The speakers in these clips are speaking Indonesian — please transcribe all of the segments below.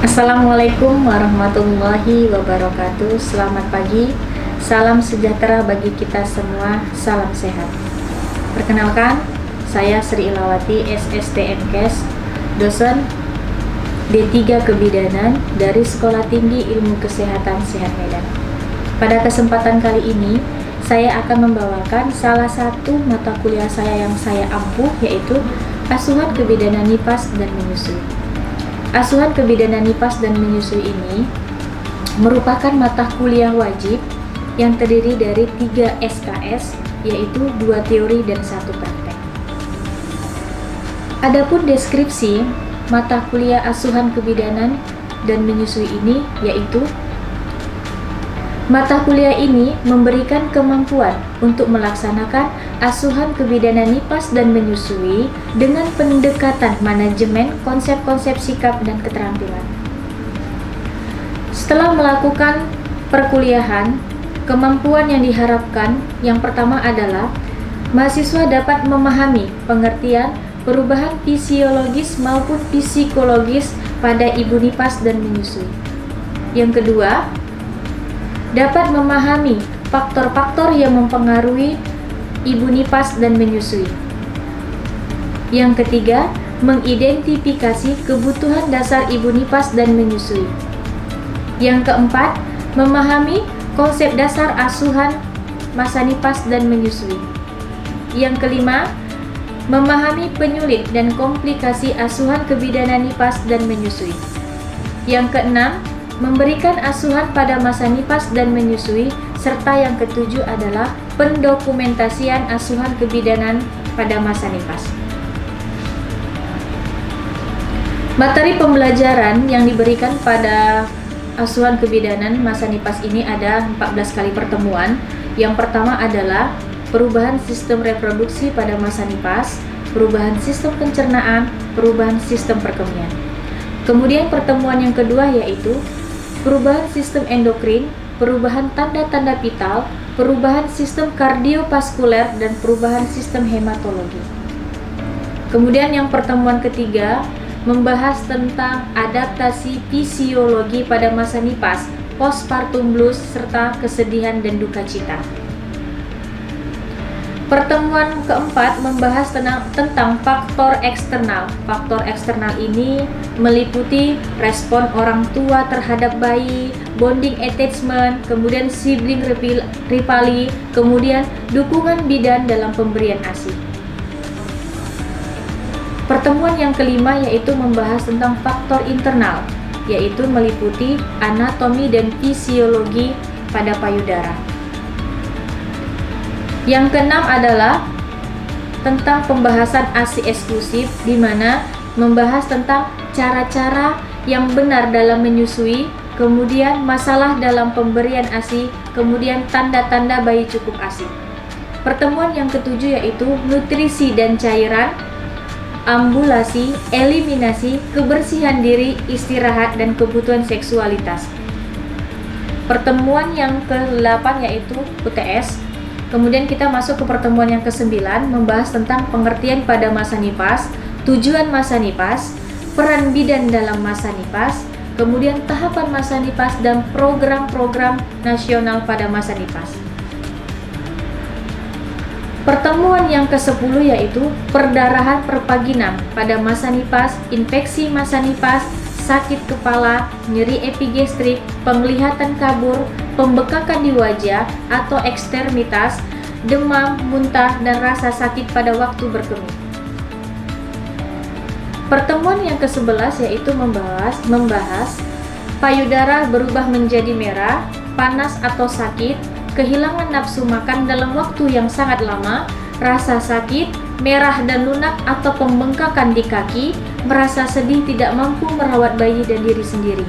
Assalamualaikum warahmatullahi wabarakatuh. Selamat pagi, salam sejahtera bagi kita semua, salam sehat. Perkenalkan, saya Sri Ilawati, SSTMKes, dosen D3 Kebidanan dari Sekolah Tinggi Ilmu Kesehatan Sehat Medan. Pada kesempatan kali ini, saya akan membawakan salah satu mata kuliah saya yang saya ampuh, yaitu Asuhan Kebidanan Nifas dan Menyusui. Asuhan Kebidanan Nifas dan Menyusui ini merupakan mata kuliah wajib yang terdiri dari 3 SKS, yaitu 2 teori dan 1 praktek. Adapun deskripsi mata kuliah Asuhan Kebidanan dan Menyusui ini yaitu mata kuliah ini memberikan kemampuan untuk melaksanakan asuhan kebidanan nifas dan menyusui dengan pendekatan manajemen konsep-konsep sikap dan keterampilan. Setelah melakukan perkuliahan, kemampuan yang diharapkan yang pertama adalah mahasiswa dapat memahami pengertian perubahan fisiologis maupun psikologis pada ibu nifas dan menyusui. Yang kedua, dapat memahami faktor-faktor yang mempengaruhi ibu nifas dan menyusui. Yang ketiga, mengidentifikasi kebutuhan dasar ibu nifas dan menyusui. Yang keempat, memahami konsep dasar asuhan masa nifas dan menyusui. Yang kelima, memahami penyulit dan komplikasi asuhan kebidanan nifas dan menyusui. Yang keenam, memberikan asuhan pada masa nifas dan menyusui, serta yang ketujuh adalah pendokumentasian asuhan kebidanan pada masa nifas. Materi pembelajaran yang diberikan pada asuhan kebidanan masa nifas ini ada 14 kali pertemuan. Yang pertama adalah perubahan sistem reproduksi pada masa nifas, perubahan sistem pencernaan, perubahan sistem perkemian. Kemudian pertemuan yang kedua yaitu perubahan sistem endokrin, perubahan tanda-tanda vital, perubahan sistem kardiovaskuler, dan perubahan sistem hematologi. Kemudian yang pertemuan ketiga membahas tentang adaptasi fisiologi pada masa nifas, postpartum blues, serta kesedihan dan duka cita. Pertemuan keempat membahas tentang faktor eksternal. Faktor eksternal ini meliputi respon orang tua terhadap bayi, bonding attachment, kemudian sibling rivalry, kemudian dukungan bidan dalam pemberian ASI. Pertemuan yang kelima yaitu membahas tentang faktor internal, yaitu meliputi anatomi dan fisiologi pada payudara. Yang keenam adalah tentang pembahasan ASI eksklusif, di mana membahas tentang cara-cara yang benar dalam menyusui, kemudian masalah dalam pemberian ASI, kemudian tanda-tanda bayi cukup ASI. Pertemuan yang ketujuh yaitu nutrisi dan cairan, ambulasi, eliminasi, kebersihan diri, istirahat, dan kebutuhan seksualitas. Pertemuan yang ke-8 yaitu UTS. Kemudian kita masuk ke pertemuan yang ke-9, membahas tentang pengertian pada masa nifas, tujuan masa nifas, peran bidan dalam masa nifas, kemudian tahapan masa nifas, dan program-program nasional pada masa nifas. Pertemuan yang ke-10 yaitu perdarahan perpaginan pada masa nifas, infeksi masa nifas, sakit kepala, nyeri epigastrik, penglihatan kabur, pembekakan di wajah atau ekstermitas, demam, muntah, dan rasa sakit pada waktu berkemih. Pertemuan yang ke-11 yaitu membahas payudara berubah menjadi merah, panas atau sakit, kehilangan nafsu makan dalam waktu yang sangat lama, rasa sakit, merah dan lunak atau pembengkakan di kaki, merasa sedih, tidak mampu merawat bayi dan diri sendiri.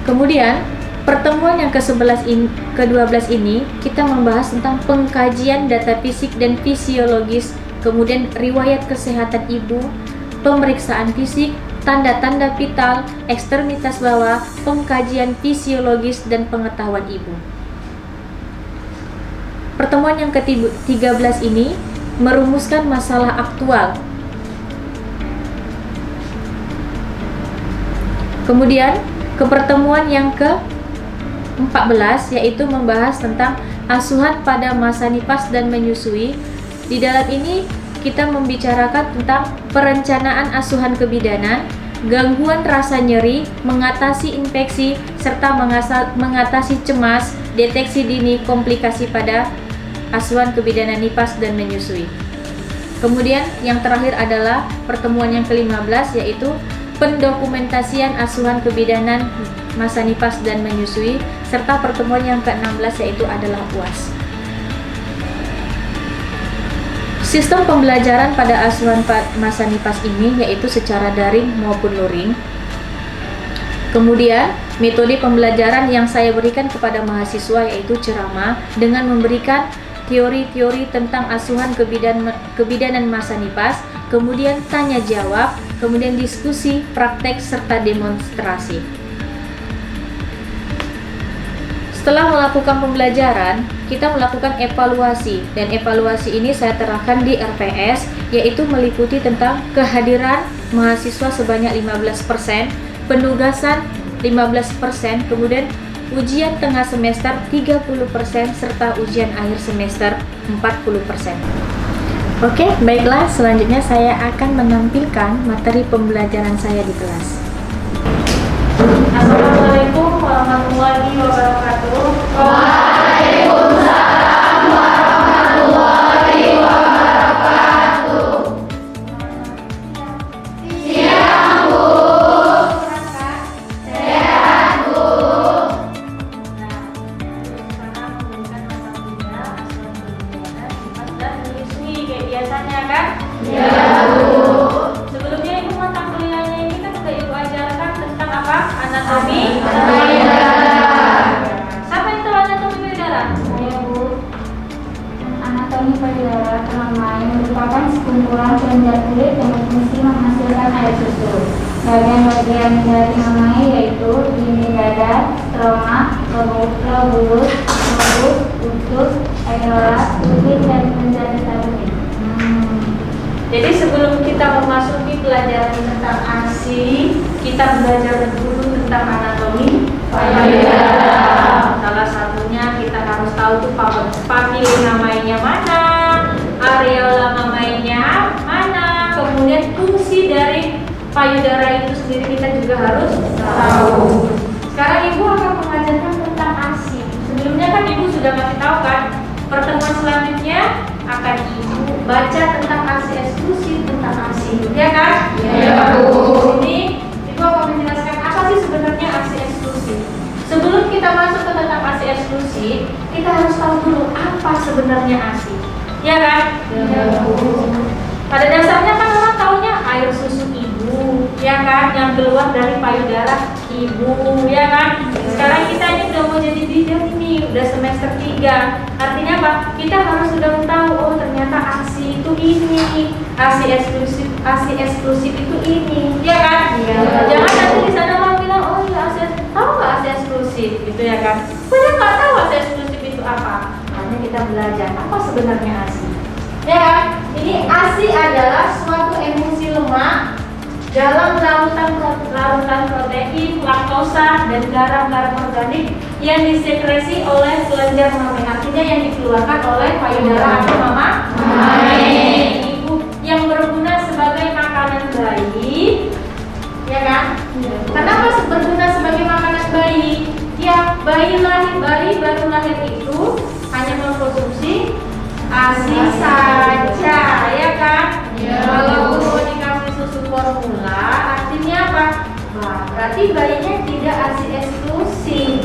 Kemudian, pertemuan yang ke-12 ini kita membahas tentang pengkajian data fisik dan fisiologis, kemudian riwayat kesehatan ibu, pemeriksaan fisik, tanda-tanda vital, ekstremitas bawah, pengkajian fisiologis, dan pengetahuan ibu. Pertemuan yang ke-13 ini merumuskan masalah aktual Kemudian ke pertemuan yang ke-14 yaitu membahas tentang asuhan pada masa nifas dan menyusui. Di dalam ini kita membicarakan tentang perencanaan asuhan kebidanan, gangguan rasa nyeri, mengatasi infeksi, serta mengatasi cemas, deteksi dini komplikasi pada asuhan kebidanan nifas dan menyusui. Kemudian yang terakhir adalah pertemuan yang ke-15 yaitu pendokumentasian asuhan kebidanan masa nifas dan menyusui, serta pertemuan yang ke-16 yaitu adalah UAS. Sistem pembelajaran pada asuhan masa nifas ini yaitu secara daring maupun luring. Kemudian metode pembelajaran yang saya berikan kepada mahasiswa yaitu ceramah dengan memberikan teori-teori tentang asuhan kebidanan masa nifas, kemudian tanya jawab, kemudian diskusi, praktek, serta demonstrasi. Setelah melakukan pembelajaran, kita melakukan evaluasi, dan evaluasi ini saya terapkan di RPS, yaitu meliputi tentang kehadiran mahasiswa sebanyak 15%, penugasan 15%, kemudian ujian tengah semester 30%, serta ujian akhir semester 40%. Oke, baiklah, selanjutnya saya akan menampilkan materi pembelajaran saya di kelas. Assalamualaikum warahmatullahi wabarakatuh. Waalaikumsalam warahmatullahi wabarakatuh. Siang, Bu. Sehat, Bu. Kayak biasanya kan? Ya, Bu. Sebelumnya Ibu mata kuliahnya ini kan sudah Ibu ajarkan tentang apa? Anatomi Payudara. Siapa yang tahu anatomi payudara? Saya, Bu. Anatomi payudara pertama yang merupakan sekumpulan kelenjar kulit yang berfungsi menghasilkan air susu. Bagian-bagian dari mamai yaitu dinding dada, stroma, lobulus, usus, areola, kulit, dan kelenjar getah bening. Jadi sebelum kita memasuki pelajaran tentang ASI, kita belajar dulu tentang anatomi payudara. Salah satunya kita harus tahu tuh papili mamainya mana, areola mamainya mana, kemudian fungsi dari payudara itu sendiri kita juga harus tahu. Sekarang Ibu akan mengajarkan tentang ASI. Sebelumnya kan Ibu sudah ngasih tahu kan, pertemuan selanjutnya akan Ibu baca tentang ASI eksklusif, tentang ASI, ya kan? Ya, Bu. Ini Ibu akan menjelaskan apa sih sebenarnya ASI eksklusif. Sebelum kita masuk ke tentang ASI eksklusif, kita harus tahu dulu apa sebenarnya ASI, ya kan? Ya, Bu. Pada dasarnya kan orang taunya air susu ibu, ya kan, yang keluar dari payudara ibu, ya kan. Sekarang kita ini udah mau jadi bidan ini, udah semester 3. Artinya apa? Kita harus sudah tahu, oh ternyata ASI itu ini, ASI eksklusif itu ini, ya kan. Jangan nanti di sana orang bilang, oh iya ASI, tahu nggak ASI eksklusif, gitu ya kan. Banyak nggak tahu ASI eksklusif itu apa. Makanya kita belajar apa sebenarnya ASI. Ya kan? Ini ASI adalah suatu emulsi lemak dalam larutan protein, laktosa, dan garam-garam organik yang disekresi oleh kelenjar mamai. Artinya yang dikeluarkan oleh payudara atau mamai ibu, yang berguna sebagai makanan bayi, ya kan? Kenapa berguna sebagai makanan bayi? Ya, bayi baru lahir itu hanya mengkonsumsi ASI saja, ya kan? Kalau mau dikasih susu formula, artinya apa? Berarti bayinya tidak ASI eksklusif.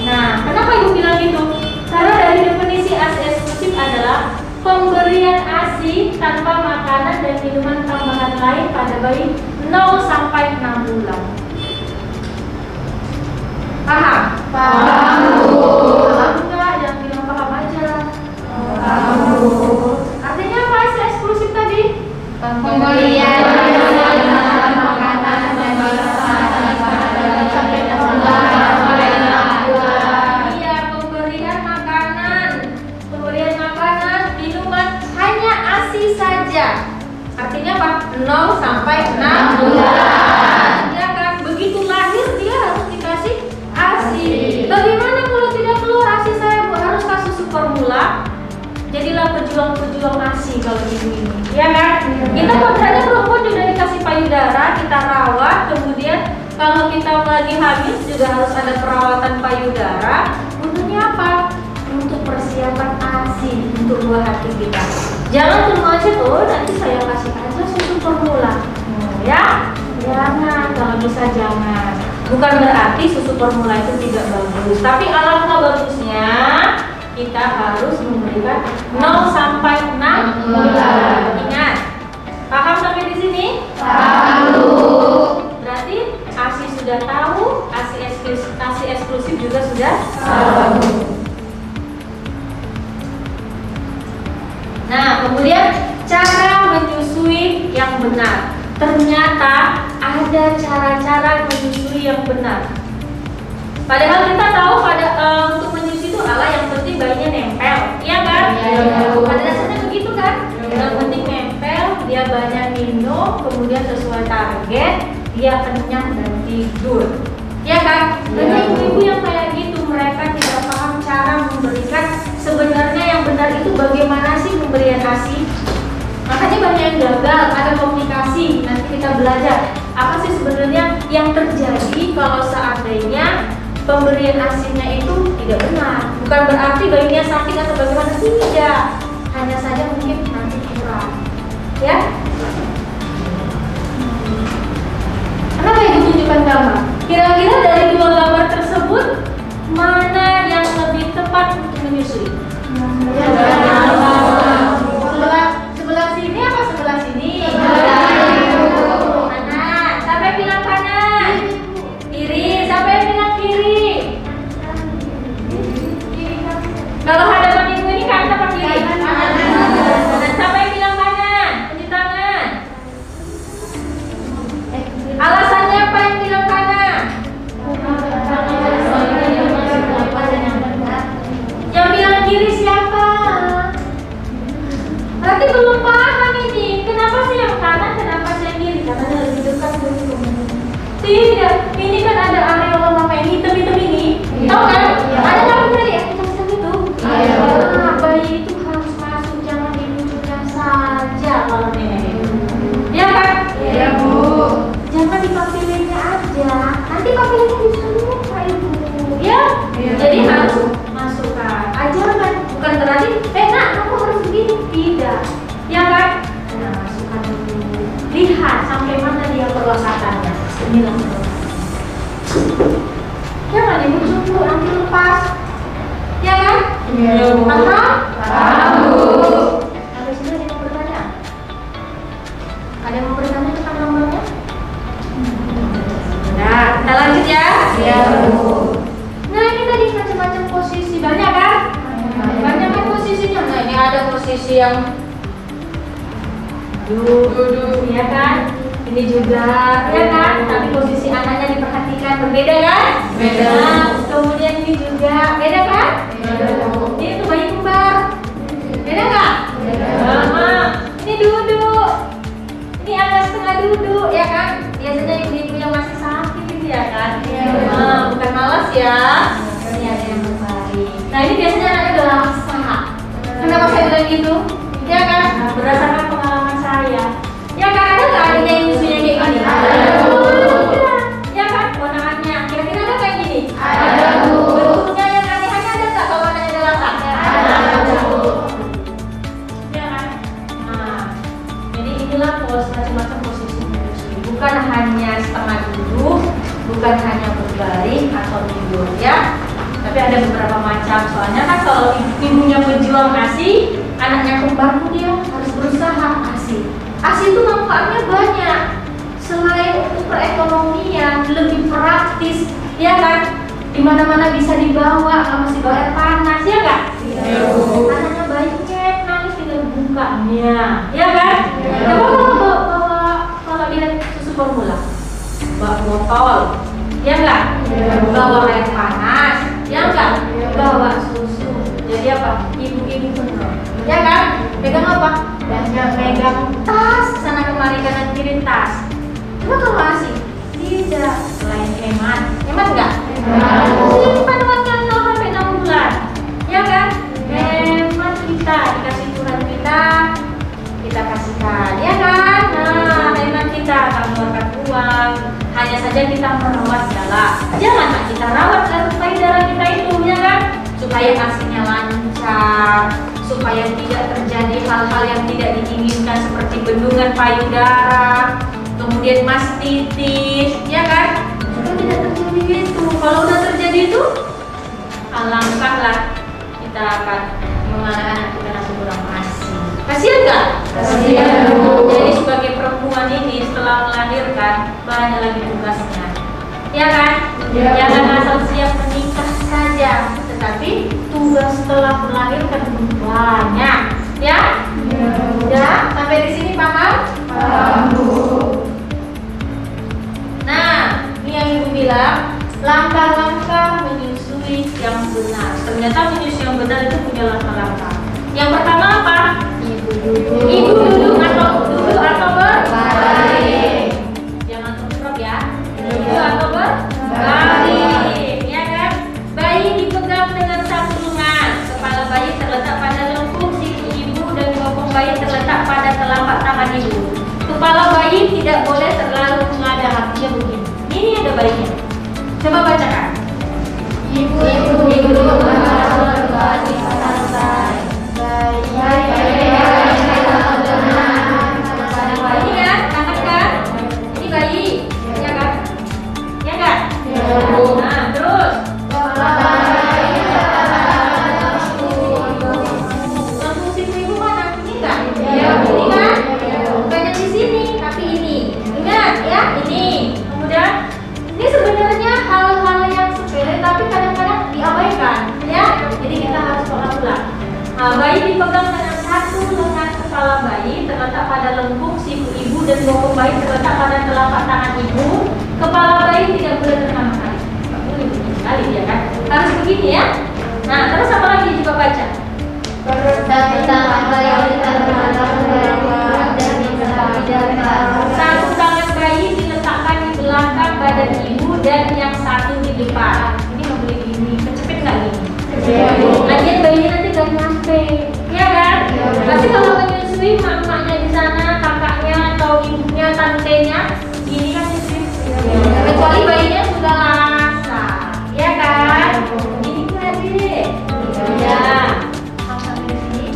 Nah, kenapa Ibu bilang gitu? Karena dari definisi ASI eksklusif adalah pemberian ASI tanpa makanan dan minuman tambahan lain pada bayi 0 sampai 6 bulan. Paham? Paham, Bu. Paham enggak? Jangan bilang paham aja. Paham, Bu. Artinya apa ASI eksklusif tadi? Pemberian makanan dan minuman sampai 6 bulan. Iya, pemberian makanan, minuman hanya ASI saja. Artinya apa? 0 sampai 6 bulan. Ya kan? Begitu lahir jadilah pejuang-pejuang ASI kalau ibu ini, ya kan? Kita kontraknya perempuan juga dikasih payudara, kita rawat, kemudian kalau kita lagi hamil juga harus ada perawatan payudara. Untuknya apa? Untuk persiapan ASI untuk buah hati kita. Jangan cuma aja tuh nanti saya kasih aja susu formula, ya? Jangan, kalau bisa jangan. Bukan berarti susu formula itu tidak bagus, tapi alangkah bagusnya kita harus memberikan 0 sampai 6 bulan. Ingat, paham sampai di sini? Tahu. Berarti ASI sudah tahu, ASI eksklusif juga sudah tahu. Nah, kemudian cara menyusui yang benar. Ternyata ada cara-cara menyusui yang benar. Padahal kita tahu untuk menyusui itu yang penting bayinya nempel, iya kan? Pada dasarnya begitu kan? Yang penting nempel, dia banyak minum, kemudian sesuai target, dia kenyang dan tidur, iya kan? Banyak ibu-ibu yang kayak gitu, mereka tidak paham cara memberikan. Sebenarnya yang benar itu bagaimana sih pemberian ASI? Makanya banyak yang gagal, ada komunikasi. Nanti kita belajar apa sih sebenarnya yang terjadi kalau seandainya pemberian ASI-nya itu tidak benar. Bukan berarti bayinya sakit atau bagaimana, tidak. Hanya saja mungkin nanti kurang, ya. Kenapa ibu tunjukkan gambar? Kira-kira dari dua gambar tersebut mana yang lebih tepat untuk menyusui? Sebelah sini apa sebelah sini? Kanan. Siapa yang bilang kanan? Kiri. Siapa yang bilang kiri? Kalau hadapan ibu ini kanan apa kiri? Kanan. Siapa yang bilang kanan? Tunjuk tangan. Alasannya apa yang bilang kanan? Yang bilang kiri siapa? Berarti belum paham ini. Kenapa sih yang kanan, kenapa sih yang kiri? Karena lebih dekat dulu. Tidak, ini kan ada areola mama yang hitam-hitam ini. Tahu kan? Ada nggak tadi? Hitam-hitam itu. Bayi itu harus masuk, jangan dimunculkan saja kalau nenek. Ya kan? Iya, Bu. Jangan di papilenya aja. Nanti papilenya bisa lupa ibu. Ya? Jadi harus masukkan. Ajarkan. Bukan berarti, nak kamu harus begini. Tidak. Ya kan? Nah, masukkan dulu. Lihat sampai mana dia perlekatannya. Inilah. Jangan ibu tunggu nanti lepas. Ya kan? Iya, Bu. Paham? Tahu. Sampai sini ada yang mau bertanya? Ada yang mau bertanya tentang gambarnya? Nah, kita lanjut ya. Iya, Bu. Nah, ini tadi macam-macam posisi, banyak kan? Banyak kan posisinya. Nah, ini ada posisi yang duduk, ya kan? Ini juga, ya kan? Tapi posisi anaknya diperhatikan berbeda kan? Beda. Nah, kemudian ini juga, beda kan? Beda, Bu. Ini tuh bayi kembar, beda nggak? Beda. Sama. Ini duduk. Ini agak setengah duduk, ya kan? Biasanya ibu-ibu yang masih sakit gitu ya kan? Nah, bukan malas ya. Ini ada yang berbaring. Nah, ini biasanya anaknya udah laksa. Kenapa saya bilang gitu? Ya kan? Berdasarkan pengalaman saya. Ya kan? Ada nggak adanya yang nyusunya kayak gini? Ada. Ya kan? Ponakannya. Kira-kira ada kayak gini? Ada, Bu. Bentuknya yang aneh-aneh ada nggak kalau anaknya udah laksa? Ada, Bu. Ya kan? Nah, jadi inilah macam-macam posisi menyusui. Bukan hanya setengah duduk, bukan hanya berbaring atau tidur ya. Tapi ada beberapa macam. Soalnya kan kalau ibunya pejuang ASI, anaknya kembar pun dia harus berusaha ASI. ASI itu manfaatnya banyak. Selain untuk perekonomian, lebih praktis, ya kan? Di mana-mana bisa dibawa, nggak mesti bawa air panas, ya kan? Iya, Bu. Anaknya bayinya nangis tinggal bukanya, ya kan? Iya. Coba kalau lihat susu formula, bawa botol, ya enggak? Iya. Bawa air panas, ya enggak? Iya. Bawa susu. Jadi apa? Ibu-ibu bener, ya kan? Pegang apa? Pegang tas, sana kemari kanan kiri tas. Coba kalau ASI, tidak. Selain hemat enggak? Hemat. Jadi panduannya 0 sampai 6 bulan, ya kan? Hemat kita dikasih saja kita merawat segala. Janganlah kita rawat payudara kita itu, ya kan? Supaya asinya lancar, supaya tidak terjadi hal-hal yang tidak diinginkan seperti bendungan payudara, kemudian mastitis, ya kan? Supaya tidak terjadi itu. Kalau udah terjadi itu, alangkahlah kita akan mengarah anak kita nanti kurang ASI. Kasihan nggak? Kasihan. Jadi sebagai perempuan ini setelah melahirkan banyak lagi tugasnya, ya kan? Ya. Jangan asal siap menikah saja, tetapi tugas setelah melahirkan banyak, ya? Ya, sampai di sini paham? Paham, Bu. Nah, ini yang Ibu bilang langkah-langkah menyusui yang benar. Ternyata menyusui yang benar itu punya langkah-langkah. Yang pertama apa? Ibu duduk atau berbaring. Jangan terus ya. Duduk atau berbaring, ya kan? Bayi dipegang dengan satu lengan. Kepala bayi terletak pada lengkung siku ibu dan bokong bayi terletak pada telapak tangan ibu. Kepala bayi tidak boleh terlalu menghadap, artinya begini. Ini ada bayinya. Coba bacakan. Ibu duduk menghadap bayi santai. Bayi kan, anak kan? Ini bayi, ya kan? Ya kan? Nah, terus. Lambung siku ibu mana? Ini kan? Ini kan? Bukannya di sini, tapi ini. Ingat ya, ini. Kemudian, ini sebenarnya hal-hal yang sepele, tapi kadang-kadang diabaikan, ya. Jadi kita harus ulang-ulang. Nah, bayi dipegang dengan satu lengan kepala bayi terletak pada lengkung siku ibu dan bokong bayi terletak pada telapak tangan ibu. Kepala bayi tidak boleh terkena kali. Nggak boleh begini sekali, ya kan? Harus begini ya. Nah, terus apa lagi juga baca? Satu tangan bayi diletakkan di belakang badan ibu dan yang satu di depan. Ini nggak boleh gini, kecepet nggak gini? Lagian bayinya nanti gak nyampe, ya kan? Tapi kalau menyusui maknya di sana, kakaknya atau ibunya, tantenya, ini kan nyusui. Kecuali bayinya sudah lancar, ya kan? Ini kan adik. Ya. Sampai di sini.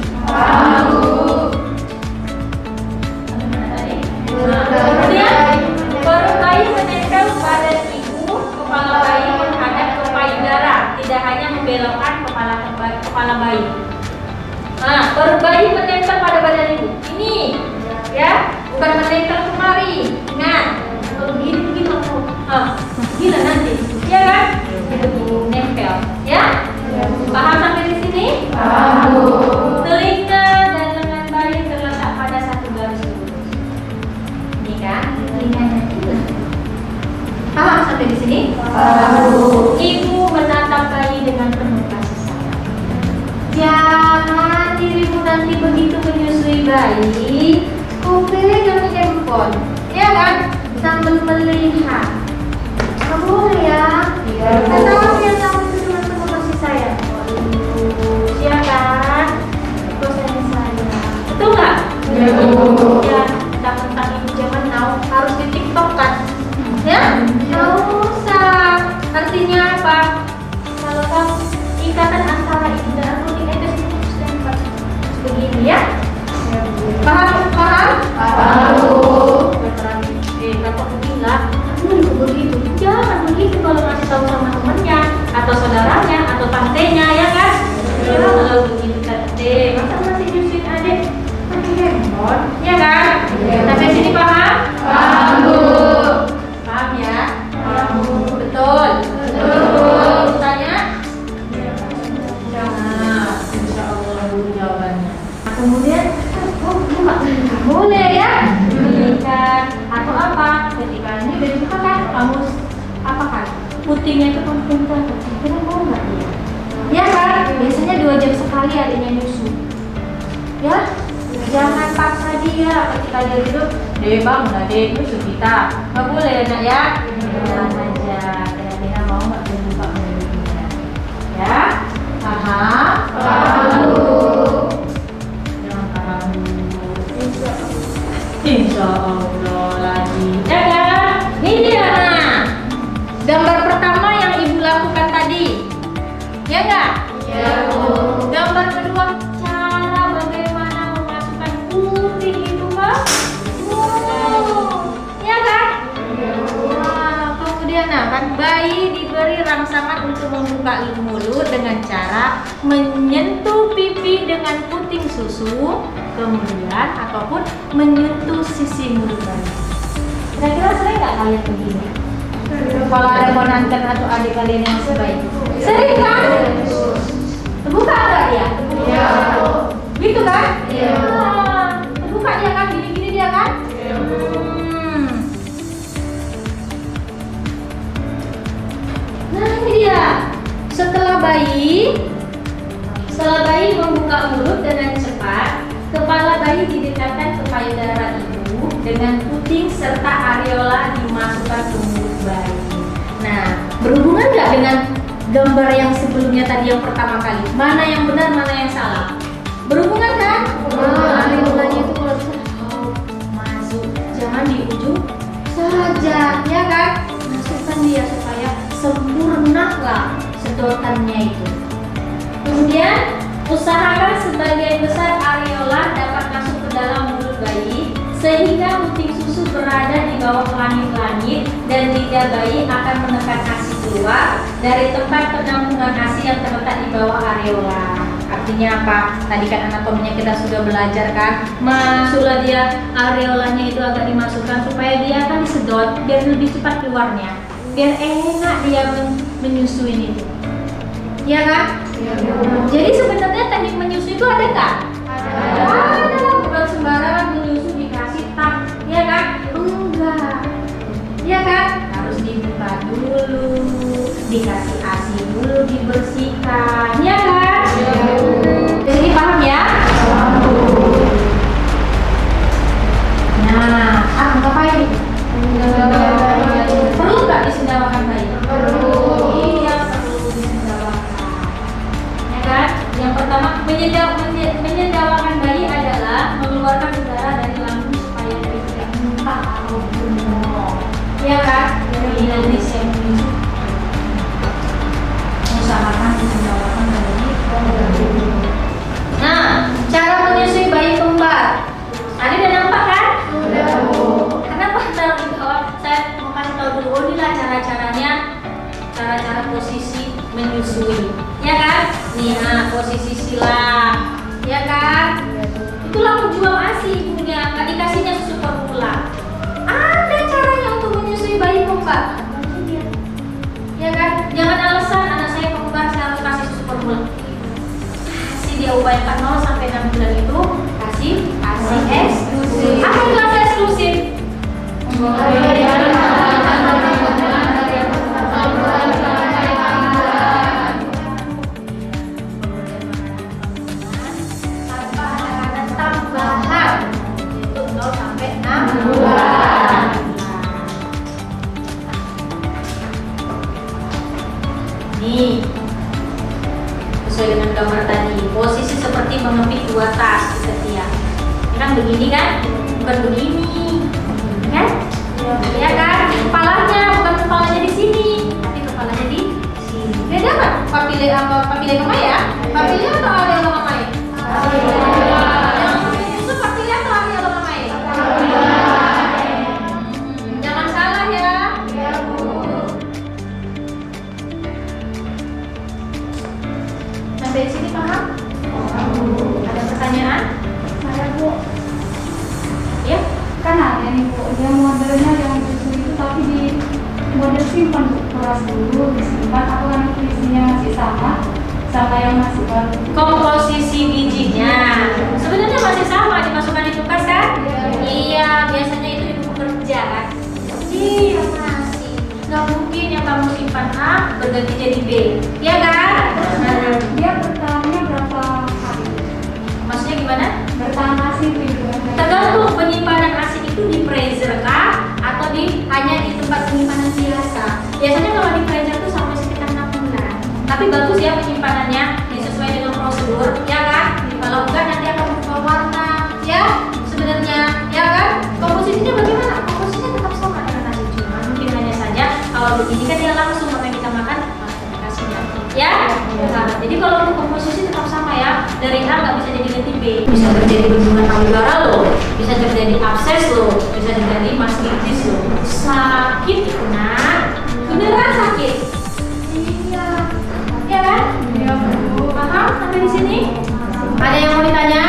Kemudian perut bayi menempel pada ibu, kepala bayi menghadap ke payudara, tidak hanya membelokkan kepala bayi. Nah, perut bayi menempel pada badan ibu. Ini, ya, bukan menempel kemari. Ingat, kalau begini langsung, gila nanti, ya kan? Itu nempel, ya? Paham sampai di sini? Paham, Bu. Telinga dan lengan bayi terletak pada satu garis lurus. Ini kan, telinganya itu. Paham sampai di sini? Paham, Bu. Ibu menatap bayi dengan penuh kasih sayang. Jangan dirimu nanti begitu menyusui bayi, kau pegang handphone, ya kan? Sambil melihat. Nggak boleh ya. Kenapa yang kamu itu dengan penuh kasih sayang? Ya kan? Kau sayang saya. Betul nggak? Ya, Bu. Ya, tentang ini zaman now harus di TikTok kan? Ya? Nggak usah. Artinya apa? Kalau kamu ikatan antara ibu dan anak itu sudah begini ya? Paham? Paham? Paham, Bu. Kalau bilang, begitu. Jangan begitu kalau ngasih tahu sama temennya atau saudaranya atau tantenya, ya kan? Jangan kalau begitu tante. Masa masih nyusuin adik pakai handphone, ya kan? Sampai sini paham? Paham, Bu. Paham ya? Paham, Bu. Betul. Betul. Tanya? Nah, insya Allah jawabannya. Nah, kemudian, nggak boleh ya? Belikan atau apa? Ketika ini udah dibuka kan, kamu apa kan? Putingnya itu pemerintah. Kira mau nggak dia? Ya kan? Biasanya 2 jam sekali adanya nyusu. Ya? Jangan paksa dia ketika dia hidup. Deh bang, udah deh nyusu kita. Nggak boleh nak ya? Jangan aja. Kira-kira mau nggak dibuka mulutnya? Ya? Paham? Paham, Bu. Jangan paham dulu. Insya Allah lagi. Ya kan? Ini dia. Nah. rangsangan untuk membuka mulut dengan cara menyentuh pipi dengan puting susu, kemudian ataupun menyentuh sisi mulut bayi. Kira-kira sering nggak kalian begini? Kalau ada ponakan atau adik kalian yang masih bayi, sering kan? Terbuka nggak dia? Iya. Gitu kan? Iya. Terbuka dia kan? Gini-gini dia kan? Nah ini dia. Setelah bayi membuka mulut dengan cepat, kepala bayi didekatkan ke payudara ibu dengan puting serta areola dimasukkan ke mulut bayi. Nah, berhubungan nggak dengan gambar yang sebelumnya tadi yang pertama kali? Mana yang benar, mana yang salah? Berhubungan kan? Areolanya itu kalau masuk, jangan di ujung saja, ya kan? Masukkan dia supaya sempurna lah sedotannya itu. Kemudian usahakan sebagian besar areola dapat masuk ke dalam mulut bayi sehingga puting susu berada di bawah langit-langit dan lidah bayi akan menekan ASI keluar dari tempat penampungan ASI yang terletak di bawah areola. Artinya apa? Tadi kan anatominya kita sudah belajar kan? Masuklah dia, areolanya itu agak dimasukkan supaya dia akan disedot biar lebih cepat keluarnya, biar enak dia menyusui itu. Ya kan? Iya. Jadi sebenarnya teknik menyusui itu ada nggak? Ada. Bukan sembarangan menyusui dikasih tang, ya kan? Enggak. Ya kan? Harus dibuka dulu, dikasih ASI dulu, dibersihkan, ya kan? Jadi paham ya? Nah, ngapain? Perlu nggak disendawakan bayi? Perlu. Iya, perlu disendawakan. Ya kan? Yang pertama, menyendawakan bayi adalah mengeluarkan udara dari lambung supaya bayi tidak muntah atau bengong. Ya kan? Jadi nanti saya usahakan disendawakan bayi. Nah, cara menyusui bayi kembar. Tadi udah nampak kan? Sudah. Kenapa taruh di bawah? Saya mau kasih tahu dulu, inilah cara-caranya, cara-cara posisi menyusui, ya kan? Nih, posisi sila, ya kan? Itulah pejuang ASI ibunya, nggak dikasihnya susu formula. Ada caranya untuk menyusui bayi kembar, ya kan? Jangan alasan anak saya kembar saya harus kasih susu formula. Kasih dia upaya 0 sampai 6 bulan itu kasih ASI eksklusif. Apa itu ASI eksklusif? Tanpa ada tambahan itu 0 sampai 6 bulan. Nih, sesuai dengan gambar tadi, posisi seperti mengepit dua tas di ketiak. Ini kan begini kan? Bukan begini, kan? Ya kan? Kepalanya bukan kepalanya di sini, tapi kepalanya di sini. Beda kan? Papile mama ya? Papile atau areola mama ya? Yang itu papile atau areola mama ya? Jangan salah ya. Sampai di sini paham? Ada pertanyaan? Ada Bu, Ya? kan ada nih Bu, dia modelnya yang susu itu tapi di model simpan Bu, keras dulu disimpan, apa kan isinya masih sama yang masih baru. Komposisi bijinya sebenarnya masih sama, dimasukkan di kulkas kan? Iya, biasanya itu ibu bekerja kan? Iya masih. Nggak mungkin yang kamu simpan A berganti jadi B, ya kan? Dia bertahannya berapa hari? Maksudnya gimana? Bertahan ASI itu Ibu. Tergantung penyimpanan ASI itu di freezer kah atau hanya di tempat penyimpanan biasa. Biasanya kalau di freezer itu sampai sekitar 6 bulan. Tapi bagus ya penyimpanannya, sesuai dengan prosedur, ya kan? Kalau enggak nanti akan berubah warna, ya sebenarnya, ya kan? Komposisinya bagaimana? Komposisinya tetap sama dengan nasi, cuma mungkin hanya saja kalau begini kan dia langsung apa yang kita makan langsung dikasihnya, ya? Nah, jadi kalau untuk komposisi tetap sama ya, dari A nggak bisa jadi ganti B, bisa terjadi bendungan payudara loh, bisa terjadi abses loh, bisa terjadi mastitis loh, sakit nak, beneran sakit. sampai di sini? Ada yang mau ditanya?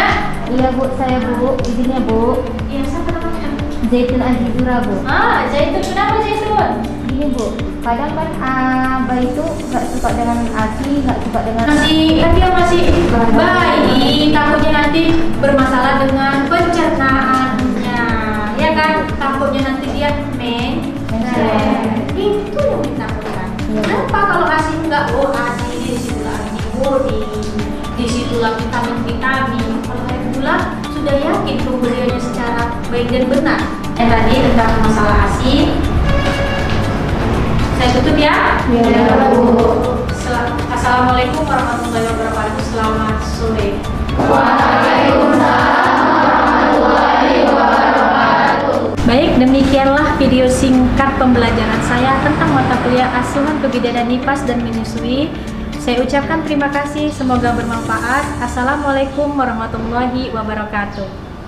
Iya Bu, saya Bu, izin ya Bu. Iya, siapa namanya? Zaitun Azizura Bu. Zaitun. Kenapa Zaitun? Gini Bu, kadang kan bayi itu nggak suka dengan ASI, nggak suka dengan Kan dia masih bayi, takutnya nanti bermasalah dengan pencernaannya, ya kan? Takutnya nanti dia itu yang ditakutkan. Iya. Kenapa kalau ASI enggak? ASI di situlah antibody, di situlah vitamin. Kalau air gula sudah yakin pemberiannya secara baik dan benar. Yang tadi tentang masalah ASI, saya tutup ya. Iya, Bu. Assalamualaikum warahmatullahi wabarakatuh. Selamat sore. Baik, demikianlah video singkat pembelajaran saya tentang mata kuliah asuhan kebidanan NIPAS dan menyusui. Saya ucapkan terima kasih, semoga bermanfaat. Assalamualaikum warahmatullahi wabarakatuh.